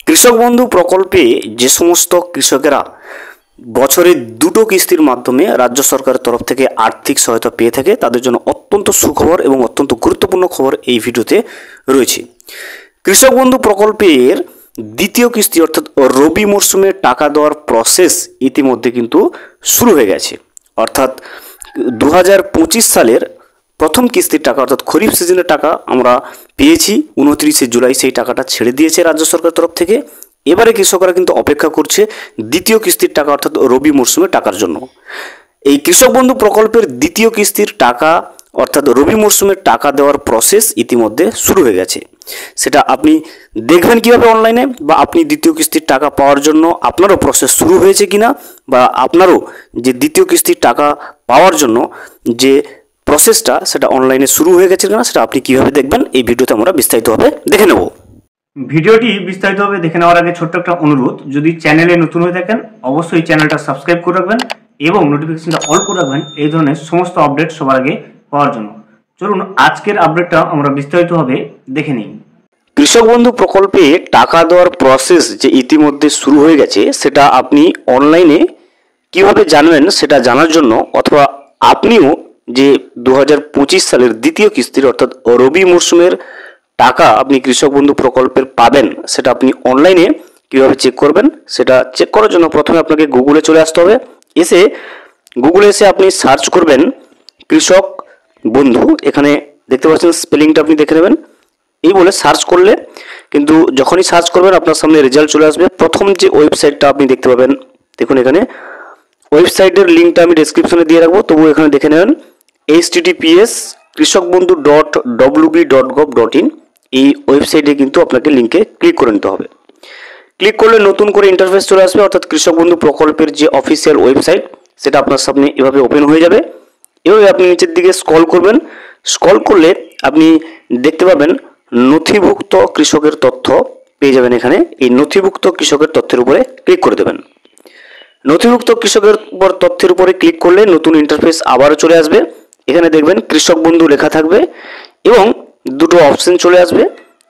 কৃষক বন্ধু প্রকল্পে যে সমস্ত কৃষকেরা বছরে দুটো কিস্তির মাধ্যমে রাজ্য সরকারের তরফ থেকে আর্থিক সহায়তা পেয়ে থাকে তাদের জন্য অত্যন্ত সুখবর এবং অত্যন্ত গুরুত্বপূর্ণ খবর এই ভিডিওতে রয়েছে। কৃষক বন্ধু প্রকল্পের দ্বিতীয় কিস্তি অর্থাৎ রবি মরশুমে টাকা দেওয়ার প্রসেস ইতিমধ্যে কিন্তু শুরু হয়ে গেছে। অর্থাৎ 2025 সালের প্রথম কিস্তির টাকা অর্থাৎ খরিফ সিজনের টাকা আমরা পেয়েছি 29শে জুলাই। সেই টাকাটা ছেড়ে দিয়েছে রাজ্য সরকারের তরফ থেকে। এবারে কৃষকরা কিন্তু অপেক্ষা করছে দ্বিতীয় কিস্তির টাকা অর্থাৎ রবি মরশুমের টাকার জন্য। এই কৃষক বন্ধু প্রকল্পের দ্বিতীয় কিস্তির টাকা অর্থাৎ রবি মরশুমের টাকা দেওয়ার প্রসেস ইতিমধ্যে শুরু হয়ে গেছে। সেটা আপনি দেখবেন কিভাবে অনলাইনে, বা আপনি দ্বিতীয় কিস্তির টাকা পাওয়ার জন্য আপনারও প্রসেস শুরু হয়েছে কিনা, বা আপনারও যে দ্বিতীয় কিস্তির টাকা পাওয়ার জন্য যে প্রসেসটা সেটা অনলাইনে শুরু হয়ে গেছে কিনা সেটা আপনি কিভাবে দেখবেন এই ভিডিওতে আমরা বিস্তারিতভাবে দেখে নেব। ভিডিওটি বিস্তারিতভাবে দেখে নেওয়ার আগে ছোট্ট একটা অনুরোধ, যদি চ্যানেলে নতুন হয়ে থাকেন অবশ্যই চ্যানেলটা সাবস্ক্রাইব করে রাখবেন এবং নোটিফিকেশনটা অল করে রাখবেন এই ধরনের সমস্ত আপডেট সবার আগে পাওয়ার জন্য। চলুন আজকের আপডেটটা আমরা বিস্তারিতভাবে দেখে নিই। কৃষক বন্ধু প্রকল্পে টাকা দেওয়ার প্রসেস যে ইতিমধ্যে শুরু হয়ে গেছে সেটা আপনি অনলাইনে কিভাবে জানবেন সেটা জানার জন্য, অথবা আপনিও যে 2025 সালের দ্বিতীয় কিস্তির অর্থাৎ রবি মরশুমের টাকা আপনি কৃষক বন্ধু প্রকল্পের পাবেন সেটা আপনি অনলাইনে কিভাবে চেক করবেন সেটা চেক করার জন্য প্রথমে আপনাকে গুগলে চলে আসতে হবে। গুগলে এসে আপনি সার্চ করবেন কৃষক বন্ধু। এখানে দেখতে পাচ্ছেন স্পেলিংটা আপনি দেখে নেবেন। এই বলে সার্চ করলে কিন্তু যখনই সার্চ করবেন আপনার সামনে রেজাল্ট চলে আসবে। প্রথম যে ওয়েবসাইটটা আপনি দেখতে পাবেন, দেখুন এখানে ওয়েবসাইটের লিঙ্কটা আমি ডেসক্রিপশনে দিয়ে রাখবো, তবু এখানে দেখে নেবেন https://kৃষকবন্ধু.wb.gov.in। এই ওয়েবসাইটে কিন্তু আপনাকে লিঙ্কে ক্লিক করে নিতে হবে। ক্লিক করলে নতুন করে ইন্টারফেস চলে আসবে, অর্থাৎ কৃষক বন্ধু প্রকল্পের যে অফিসিয়াল ওয়েবসাইট সেটা আপনার সামনে এভাবে ওপেন হয়ে যাবে। এভাবে আপনি নিচের দিকে স্ক্রল করবেন। স্ক্রল করলে আপনি দেখতে পাবেন নথিভুক্ত কৃষকের তথ্য পেয়ে যাবেন। এখানে এই নথিভুক্ত কৃষকের তথ্যের উপরে ক্লিক করে দেবেন। নথিভুক্ত কৃষকের উপর তথ্যের উপরে ক্লিক করলে নতুন ইন্টারফেস আবারও চলে আসবে। এখানে দেখবেন কৃষক বন্ধু লেখা থাকবে এবং দুটো অপশন চলে আসবে।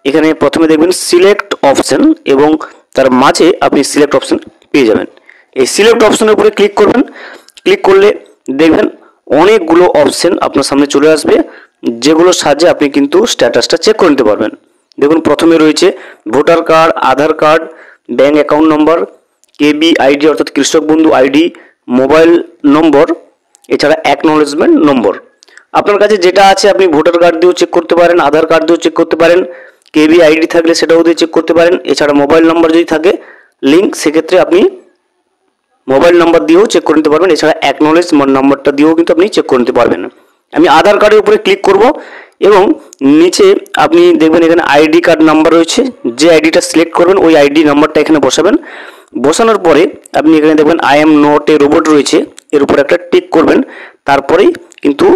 এখানে প্রথমে দেখবেন সিলেক্ট অপশন এবং তার মাঝে আপনি সিলেক্ট অপশন পেয়ে যাবেন। এই সিলেক্ট অপশনের উপরে ক্লিক করবেন। ক্লিক করলে দেখবেন অনেকগুলো অপশন আপনার সামনে চলে আসবে, যেগুলোর সাহায্যে আপনি কিন্তু স্ট্যাটাসটা চেক করে নিতে পারবেন। দেখুন প্রথমে রয়েছে ভোটার কার্ড, আধার কার্ড, ব্যাঙ্ক অ্যাকাউন্ট নম্বর, কেবি আইডি অর্থাৎ কৃষক বন্ধু আইডি, মোবাইল নম্বর, এছাড়া অ্যাকনলেজমেন্ট নম্বর। আপনার কাছে যেটা আছে আপনি ভোটার কার্ড দিয়েও চেক করতে পারেন, আধার কার্ড দিয়েও চেক করতে পারেন, কেবি আইডি থাকলে সেটাও দিয়ে চেক করতে পারেন। এছাড়া মোবাইল নম্বর যদি থাকে লিঙ্ক, সেক্ষেত্রে আপনি মোবাইল নাম্বার দিয়েও চেক করে নিতে পারবেন। এছাড়া অ্যাকনলেজমেন্ট নাম্বারটা দিয়েও কিন্তু আপনি চেক করে নিতে পারবেন। আমি আধার কার্ডের উপরে ক্লিক করব এবং নিচে আপনি দেখবেন এখানে আইডি কার্ড নাম্বার রয়েছে। যে আইডিটা সিলেক্ট করবেন ওই আইডি নাম্বারটা এখানে বসাবেন। বসানোর পরে আপনি এখানে দেখবেন I am not a robot রয়েছে, এর উপরে একটা টিক করবেন। তারপরেই কিন্তু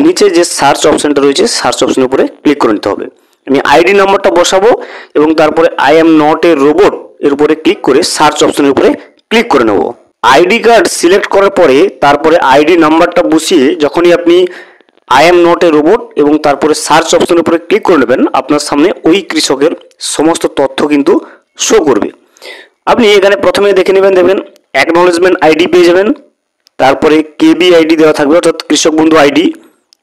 নিচে যে সার্চ অপশনটা রয়েছে সার্চ অপশনের উপরে ক্লিক করে নিতে হবে। আমি আইডি নাম্বারটা বসাবো এবং তারপরে I am not a robot এর উপরে ক্লিক করে সার্চ অপশনের উপরে ক্লিক করে নেব। আইডি কার্ড সিলেক্ট করার পরে তারপরে আইডি নাম্বারটা বসিয়ে যখনই আপনি I am not a robot এবং তারপরে সার্চ অপশনের উপরে ক্লিক করে নেবেন, আপনার সামনে ওই কৃষকের সমস্ত তথ্য কিন্তু শো করবে। আপনি এখানে প্রথমে দেখে নেবেন, দেখবেন অ্যাকনলেজমেন্ট আইডি পেয়ে যাবেন, তারপরে কেবি আইডি দেওয়া থাকবে অর্থাৎ কৃষক বন্ধু আইডি,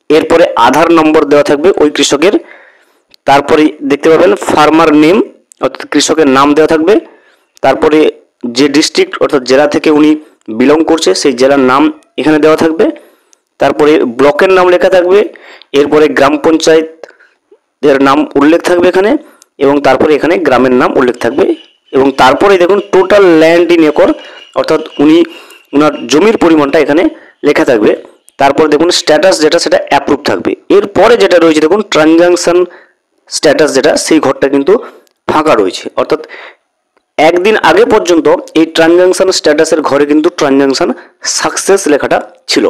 এরপরে আধার নম্বর দেওয়া থাকবে ওই কৃষকের, তারপরে দেখতে পাবেন ফার্মার নেম অর্থাৎ কৃষকের নাম দেওয়া থাকবে, তারপরে যে ডিস্ট্রিক্ট অর্থাৎ জেলা থেকে উনি বিলং করছে সেই জেলার নাম এখানে দেওয়া থাকবে, তারপরে ব্লকের নাম লেখা থাকবে, এরপরে গ্রাম পঞ্চায়েতের নাম উল্লেখ থাকবে এখানে, এবং তারপরে এখানে গ্রামের নাম উল্লেখ থাকবে, এবং তারপরে দেখুন টোটাল ল্যান্ড ইন একর অর্থাৎ উনার জমির পরিমাণটা এখানে লেখা থাকবে। তারপর দেখুন স্ট্যাটাস যেটা সেটা অ্যাপ্রুভ থাকবে। এরপরে যেটা রয়েছে দেখুন ট্রানজাকশন স্ট্যাটাস যেটা সেই ঘরটা কিন্তু ফাঁকা রয়েছে, অর্থাৎ একদিন আগে পর্যন্ত এই ট্রানজাকশন স্ট্যাটাসের ঘরে কিন্তু ট্রানজাকশন সাকসেস লেখাটা ছিল।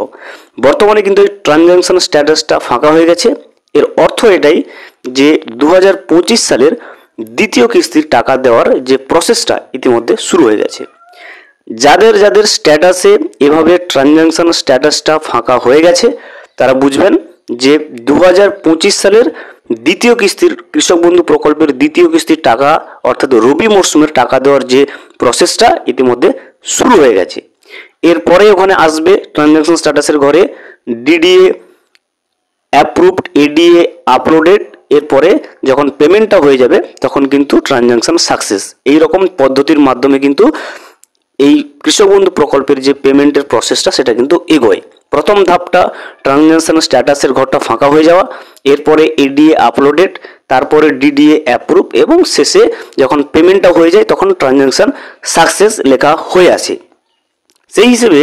বর্তমানে কিন্তু এই ট্রানজাকশন স্ট্যাটাসটা ফাঁকা হয়ে গেছে। এর অর্থ এটাই যে 2025 সালের দ্বিতীয় কিস্তির টাকা দেওয়ার যে প্রসেসটা ইতিমধ্যে শুরু হয়ে গেছে। যাদের যাদের স্ট্যাটাসে এভাবে ট্রানজাকশন স্ট্যাটাসটা ফাঁকা হয়ে গেছে তারা বুঝবেন যে 2025 সালের দ্বিতীয় কিস্তির কৃষক বন্ধু প্রকল্পের দ্বিতীয় কিস্তির টাকা অর্থাৎ রবি মরশুমের টাকা দেওয়ার যে প্রসেসটা ইতিমধ্যে শুরু হয়ে গেছে। এরপরে ওখানে আসবে ট্রানজ্যাকশন স্ট্যাটাসের ঘরে ডিডিএ অ্যাপ্রুভড, এডিএ আপলোডেড। এরপরে যখন পেমেন্টটা হয়ে যাবে তখন কিন্তু ট্রানজ্যাকশন সাকসেস। এই রকম পদ্ধতির মাধ্যমে কিন্তু এই কৃষক বন্ধু প্রকল্পের যে পেমেন্টের প্রসেসটা সেটা কিন্তু এগোয়। প্রথম ধাপটা ট্রানজ্যাকশন স্ট্যাটাসের ঘরটা ফাঁকা হয়ে যাওয়া, এরপরে এডিএ আপলোডেড, তারপরে ডিডিএ অ্যাপ্রুভ এবং শেষে যখন পেমেন্টটা হয়ে যায় তখন ট্রানজ্যাকশন সাকসেস লেখা হয়ে আসে। সেই হিসেবে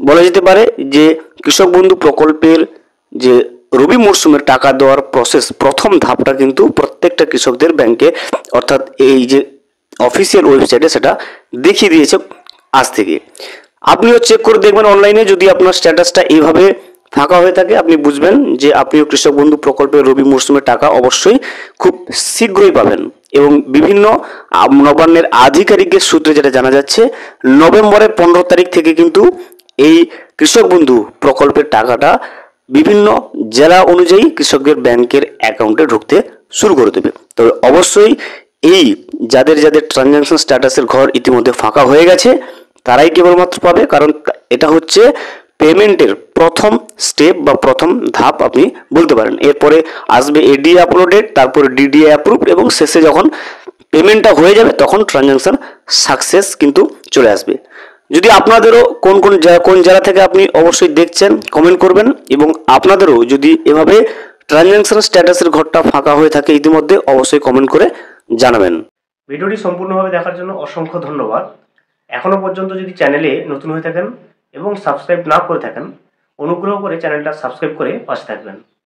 বলা যেতে পারে যে কৃষক বন্ধু প্রকল্পের যে রবি মরশুমের টাকা দেওয়ার প্রসেস প্রথম ধাপটা কিন্তু প্রত্যেকটা কৃষকদের ব্যাংকে অর্থাৎ এই যে অফিসিয়াল ওয়েবসাইটে সেটা দেখিয়ে দিয়েছে আজ থেকে। আপনিও চেক করে দেখবেন অনলাইনে, যদি আপনার স্ট্যাটাসটা এইভাবে ফাঁকা হয়ে থাকে আপনি বুঝবেন যে আপনিও কৃষক বন্ধু প্রকল্পের রবি মরশুমের টাকা অবশ্যই খুব শীঘ্রই পাবেন। এবং বিভিন্ন নবান্নের আধিকারিকের সূত্রে যেটা জানা যাচ্ছে, নভেম্বরের 15 তারিখ থেকে কিন্তু এই কৃষক বন্ধু প্রকল্পের টাকাটা বিভিন্ন জেলা অনুযায়ী কৃষকদের ব্যাংকের অ্যাকাউন্টে ঢুকতে শুরু করে দেবে। তবে অবশ্যই এই যাদের যাদের ট্রানজ্যাকশন স্ট্যাটাসের ঘর ইতিমধ্যে ফাঁকা হয়ে গেছে তারাই কেবলমাত্র পাবে, কারণ এটা হচ্ছে পেমেন্টের প্রথম স্টেপ বা প্রথম ধাপ আপনি বলতে পারেন। এরপরে আসবে এডিএ আপলোডেড, তারপরে ডিডিএ অ্যাপ্রুভ এবং শেষে যখন পেমেন্টটা হয়ে যাবে তখন ট্রানজ্যাকশন সাকসেস কিন্তু চলে আসবে। যদি আপনাদেরও কোন জেলা থেকে আপনি অবশ্যই দেখছেন কমেন্ট করবেন, এবং আপনাদেরও যদি এভাবে ট্রানজ্যাকশন স্ট্যাটাসের ঘরটা ফাঁকা হয়ে থাকে ইতিমধ্যে অবশ্যই কমেন্ট করে জানাবেন। ভিডিওটি সম্পূর্ণভাবে দেখার জন্য অসংখ্য ধন্যবাদ। এখনো পর্যন্ত যদি চ্যানেলে নতুন হয়ে থাকেন এবং সাবস্ক্রাইব না করে থাকেন অনুগ্রহ করে চ্যানেলটা সাবস্ক্রাইব করে পাশে থাকবেন।